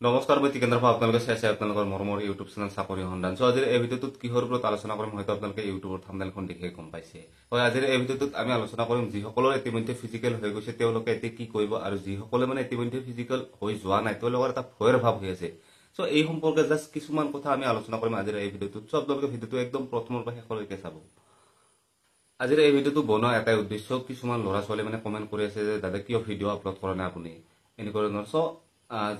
নমস্কাৰ, মই টিকেন্দ্ৰ পৰা আপোনালোকে চাইছে আপোনালোকৰ মৰমৰ ইউটিউব চেনেল চাকৰি সন্ধান। আজিৰ এই ভিডিঅ'টোত কিহৰ ওপৰত আলোচনা কৰিম হয়তো আপোনালোকে ইউটিউবৰ থাম্বনেইলখন দেখিয়ে গম পাইছে। হয়, আজিৰ এই ভিডিঅ'টোত আমি আলোচনা কৰিম যিসকলৰ ইতিমধ্যে ফিজিকেল হৈ গৈছে তেওঁলোকে এতিয়া কি কৰিব, আৰু যিসকলে মানে ইতিমধ্যে ফিজিকেল হৈ যোৱা নাই তেওঁলোকৰ এটা ভয়ৰ ভাৱ হৈ আছে। চ' এই সম্পৰ্কে জাষ্ট কিছুমান কথা আমি আলোচনা কৰিম আজিৰ এই ভিডিঅ'টোত। চ' আপোনালোকে ভিডিঅ'টো একদম প্ৰথমৰ পৰা শেষলৈকে চাব। আজিৰ এই ভিডিঅ'টো বনোৱা এটাই উদ্দেশ্য, কিছুমান ল'ৰা ছোৱালী মানে কমেণ্ট কৰি আছে যে দাদা কিয় ভিডিঅ' আপলোড কৰা নাই আপুনি, এনেকুৱা ধৰণৰ। চ'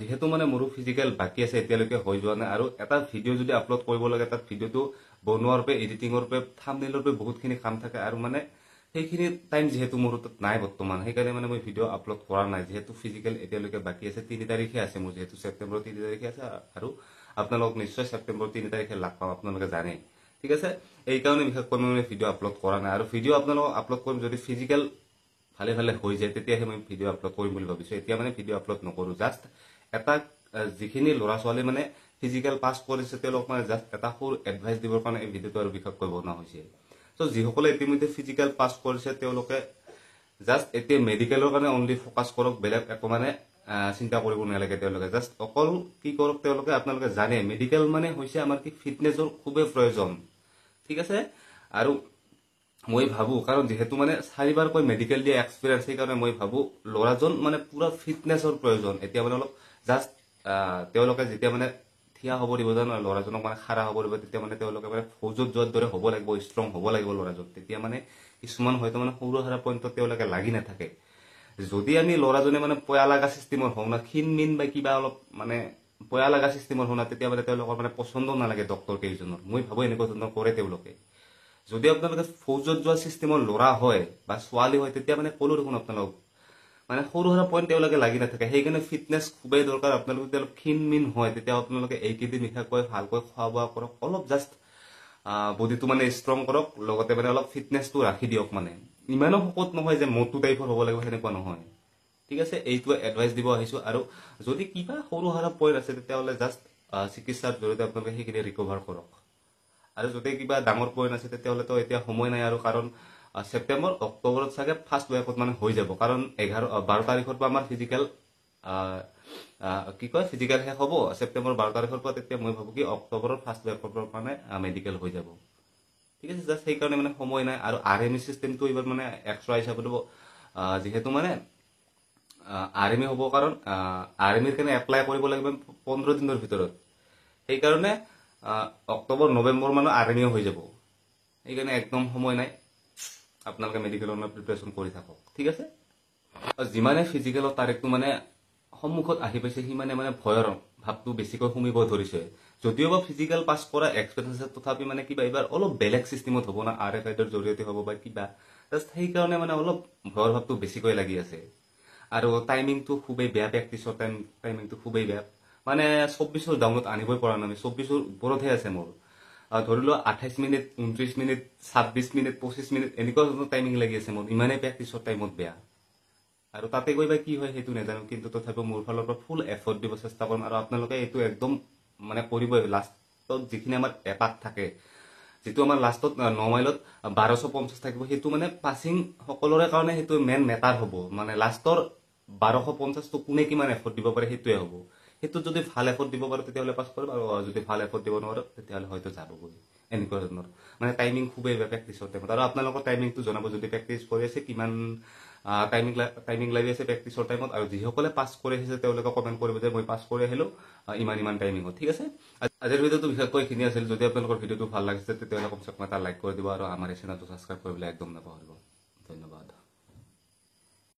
যিহেতু মানে মোৰো ফিজিকেল বাকী আছে, এতিয়ালৈকে হৈ যোৱা নাই, আৰু এটা ভিডিঅ' যদি আপলোড কৰিব লাগে তাত ভিডিঅ'টো বনোৱাৰ পৰা এডিটিঙৰ পৰা থাম্বনেইলৰ পৰা বহুতখিনি কাম থাকে, আৰু মানে সেইখিনি টাইম যিহেতু মোৰ তাত নাই বৰ্তমান, সেইকাৰণে মানে মই ভিডিঅ' আপলোড কৰা নাই। যিহেতু ফিজিকেল এতিয়ালৈকে বাকী আছে, 3 তাৰিখে আছে মোৰ, যিহেতু ছেপ্টেম্বৰৰ 3 তাৰিখে আছে, আৰু আপোনালোকক নিশ্চয় ছেপ্টেম্বৰৰ 3 তাৰিখে লগ পাম, আপোনালোকে জানে। ঠিক আছে, এইকাৰণে বিশেষকৈ মই ভিডিঅ' আপলোড কৰা নাই, আৰু ভিডিঅ' আপোনালোকক আপলোড কৰিম যদি ফিজিকেল ভালে ভালে হৈ যায় তেতিয়াহে মই ভিডিঅ' আপলোড কৰিম বুলি ভাবিছোঁ। এতিয়া মানে ভিডিঅ' আপলোড নকৰোঁ। জাষ্ট এটা যিখিনি ল'ৰা ছোৱালী মানে ফিজিকেল পাছ কৰিছে তেওঁলোক মানে জাষ্ট এটা সৰু এডভাইচ দিবৰ কাৰণে এই ভিডিঅ'টো আৰু বিশেষকৈ বনোৱা হৈছে। চ' যিসকলে ইতিমধ্যে ফিজিকেল পাছ কৰিছে তেওঁলোকে জাষ্ট এতিয়া মেডিকেলৰ কাৰণে অনলি ফ'কাছ কৰক, বেলেগ একো মানে চিন্তা কৰিব নালাগে। তেওঁলোকে জাষ্ট অকল কি কৰক, তেওঁলোকে আপোনালোকে জানে মেডিকেল মানে হৈছে আমাৰ কি ফিটনেছৰ খুবেই প্ৰয়োজন। ঠিক আছে, আৰু মই ভাবো কাৰণ যিহেতু মানে 4বাৰকৈ মেডিকেল দিয়া এক্সপিৰিয়েঞ্চ, সেইকাৰণে মই ভাবো ল'ৰাজন মানে পুৰা ফিটনেছৰ প্ৰয়োজন। এতিয়া মানে অলপ জাষ্ট তেওঁলোকে যেতিয়া মানে থিয় হ'ব দিব জানো, ল'ৰাজনক মানে খাৰা হ'ব দিব, তেতিয়া মানে তেওঁলোকে মানে ফৌজত যোৱাৰ দৰে হ'ব লাগিব, ষ্ট্ৰং হ'ব লাগিব ল'ৰাজন। তেতিয়া মানে কিছুমান হয়তো মানে সৰু সুৰা পইণ্টত তেওঁলোকে লাগি নাথাকে। যদি আমি ল'ৰাজনে মানে পয়া লগা চিষ্টেমৰ হওঁ না, ক্ষীণ মিন বা কিবা অলপ মানে পয়া লগা চিষ্টেমৰ হওঁ না, তেতিয়া মানে তেওঁলোকৰ মানে পচন্দ নালাগে ডক্তৰ কেইজনৰ। মই ভাবো এনেকুৱা ধৰণৰ কৰে তেওঁলোকে। যদি আপোনালোকে ফৌজত যোৱা চিষ্টেমৰ ল'ৰা হয় বা ছোৱালী হয়, তেতিয়া মানে ক'লো দেখোন আপোনালোক মানে সৰু সুৰা পইণ্ট তেওঁলোকে লাগি নাথাকে। সেইকাৰণে ফিটনেছ খুবেই দৰকাৰ। আপোনালোকে যেতিয়া ক্ষীণ মিন হয় তেতিয়া আপোনালোকে এইকেইদিন বিশেষকৈ ভালকৈ খোৱা বোৱা কৰক, অলপ জাষ্ট বডিটো মানে ষ্ট্ৰং কৰক, লগতে মানে অলপ ফিটনেছটো ৰাখি দিয়ক। মানে ইমানো শকত নহয় যে মটো টাইপৰ হ'ব লাগিব, সেনেকুৱা নহয়। ঠিক আছে, এইটো এডভাইচ দিব আহিছোঁ। আৰু যদি কিবা সৰু সুৰা পইণ্ট আছে তেতিয়াহ'লে জাষ্ট চিকিৎসাৰ জৰিয়তে আপোনালোকে সেইখিনি ৰিকভাৰ কৰক। আৰু যদি কিবা ডাঙৰ পইণ্ট আছে তেতিয়াহ'লেতো এতিয়া সময় নাই, আৰু কাৰণ ছেপ্টেম্বৰ অক্টোবৰত চাগে ফাৰ্ষ্ট ৱেকত মানে হৈ যাব, কাৰণ 12 তাৰিখৰ পৰা আমাৰ ফিজিকেল ফিজিকেল শেষ হ'ব ছেপ্টেম্বৰ 12 তাৰিখৰ পৰা। তেতিয়া মই ভাবো কি অক্টোবৰৰ ফাৰ্ষ্ট ৱেকৰ পৰা মানে মেডিকেল হৈ যাব। ঠিক আছে, জাষ্ট সেইকাৰণে মানে সময় নাই। আৰু RME চিষ্টেমটো এইবাৰ মানে এক্সট্ৰা হিচাপ দিব, যিহেতু মানে RME হ'ব, কাৰণ RMEৰ কাৰণে এপ্লাই কৰিব লাগিব 15 দিনৰ ভিতৰত। সেইকাৰণে অক্টোবৰ নৱেম্বৰ মানত RME হৈ যাব। সেইকাৰণে একদম সময় নাই, আপোনালোকে মেডিকেলৰ প্ৰিপাৰেশ্যন কৰি থাকক। ঠিক আছে, যিমানে ফিজিকেলৰ তাৰিখটো মানে সন্মুখত আহি পাইছে সিমানে মানে ভয়ৰ ভাৱটো বেছিকৈ সুমিব ধৰিছে। যদিও বা ফিজিকেল পাছ কৰা এক্সপিৰিয়েঞ্চ আছে, তথাপি মানে কিবা এইবাৰ অলপ বেলেগ চিষ্টেমত হ'ব না, RFIDৰ জৰিয়তে হ'ব বা কিবা, জাষ্ট সেইকাৰণে মানে অলপ ভয়ৰ ভাৱটো বেছিকৈ লাগি আছে। আৰু টাইমিংটো খুবেই বেয়া, প্ৰেক্টিছৰ টাইমিংটো খুবেই বেয়া। মানে 24ৰ ডাউনত আনিবই পৰা নাই, 24ৰ ওপৰতহে আছে মোৰ। ধৰি লোৱা 28 মিনিট, 29 মিনিট, 26 মিনিট, 25 মিনিট এনেকুৱা ধৰণৰ টাইমিং লাগি আছে মোৰ। ইমানেই প্ৰেক্টিছৰ টাইমত বেয়া, আৰু তাতে গৈ বা কি হয় সেইটো নাজানো, কিন্তু তথাপিও মোৰ ফালৰ পৰা ফুল এফৰ্ট দিব চেষ্টা কৰিম। আৰু আপোনালোকে এইটো একদম মানে কৰিবই। লাষ্টত যিখিনি আমাৰ এপাক থাকে, যিটো আমাৰ লাষ্টত 9 মাইলত 1250 থাকিব, সেইটো মানে পাছিং সকলোৰে কাৰণে সেইটো মেইন মেটাৰ হ'ব। মানে লাষ্টৰ 1250টো কোনে কিমান এফৰ্ট দিব পাৰে সেইটোৱে হ'ব। সেইটোত যদি ভাল এফৰ্ট দিব পাৰো তেতিয়াহ'লে পাছ কৰিম, আৰু যদি ভাল এফৰ্ট দিব নোৱাৰো তেতিয়াহ'লে হয়তো যাবগৈ। এনেকুৱা ধৰণৰ মানে টাইমিং খুবেই বেয়া প্ৰেক্টিছৰ টাইমত। আৰু আপোনালোকৰ টাইমিংটো জনাব, যদি প্ৰেক্টিছ কৰি আছে কিমান টাইমিং লাগি আছে প্ৰেক্টিছৰ টাইমত। আৰু যিসকলে পাছ কৰি আহিছে তেওঁলোকে কমেণ্ট কৰিব যে মই পাছ কৰি আহিলোঁ ইমান টাইমিঙত। ঠিক আছে, আজিৰ ভিডিঅ'টো বিশেষকৈ এইখিনি আছিল। যদি আপোনালোকৰ ভিডিঅ'টো ভাল লাগিছে তেতিয়াহ'লে কমচে কম এটা লাইক কৰি দিব, আৰু আমাৰ এই চেনেলটো ছাবস্ক্ৰাইব কৰিবলৈ একদম নাপাহৰিব।